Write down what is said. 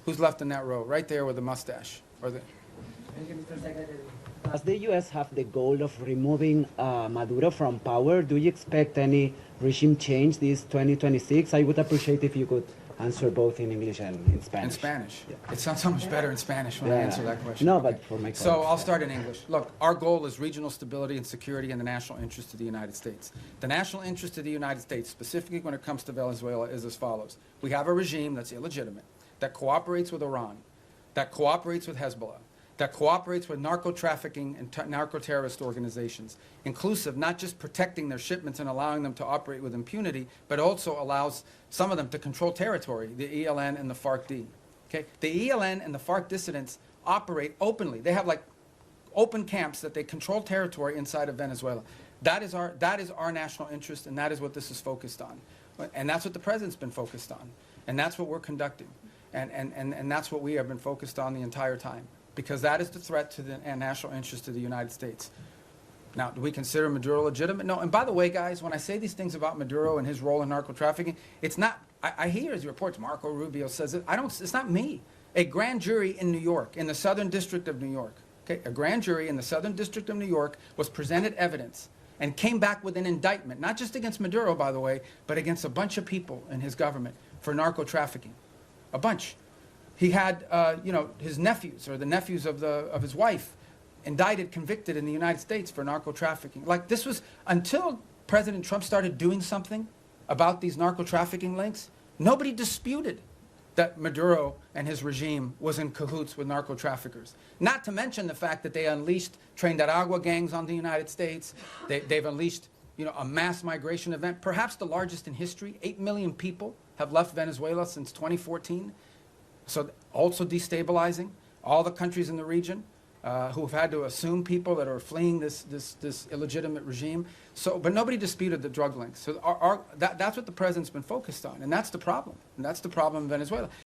Who's left in that row? Right there with the mustache. Or the, Thank you, Mr. Secretary. Does the U.S. have the goal of removing Maduro from power? Do you expect any regime change this 2026? I would appreciate if you could answer both in English and in Spanish. in Spanish. Yeah. It sounds so much better in Spanish when I Yeah. answer that question. No, Okay. but for my So colleagues, I'll yeah. start in English. Look, our goal is regional stability and security in the national interest of the United States. The national interest of the United States, specifically when it comes to Venezuela, is as follows. We have a regime that's illegitimate, that cooperates with Iran, that cooperates with Hezbollah, that cooperates with narco-trafficking and narco-terrorist organizations, inclusive not just protecting their shipments and allowing them to operate with impunity, but also allows some of them to control territory, the ELN and the FARC-D. Okay? The ELN and the FARC dissidents operate openly. They have like open camps that they control territory inside of Venezuela. That is our national interest, and that is what this is focused on. And that's what the president's been focused on. And that's what we're conducting. And that's what we have been focused on the entire time. Because that is the threat to the national interest of the United States. Now, do we consider Maduro legitimate? No. And by the way, guys, when I say these things about Maduro and his role in narco-trafficking, it's not, I hear his reports, Marco Rubio says it, it's not me. A grand jury in New York, in the Southern District of New York, okay, a grand jury in the Southern District of New York was presented evidence and came back with an indictment, not just against Maduro, by the way, but against a bunch of people in his government for narco-trafficking. A bunch. He had, his nephews or the nephews of his wife indicted, convicted in the United States for narco-trafficking. Like this was, until President Trump started doing something about these narco-trafficking links, nobody disputed that Maduro and his regime was in cahoots with narco-traffickers. Not to mention the fact that they unleashed Trinidad gangs on the United States. They've unleashed, a mass migration event, perhaps the largest in history. 8 million people have left Venezuela since 2014. So also destabilizing all the countries in the region who have had to assume people that are fleeing this illegitimate regime. So, but nobody disputed the drug links. So that's what the president's been focused on, and that's the problem. And that's the problem in Venezuela.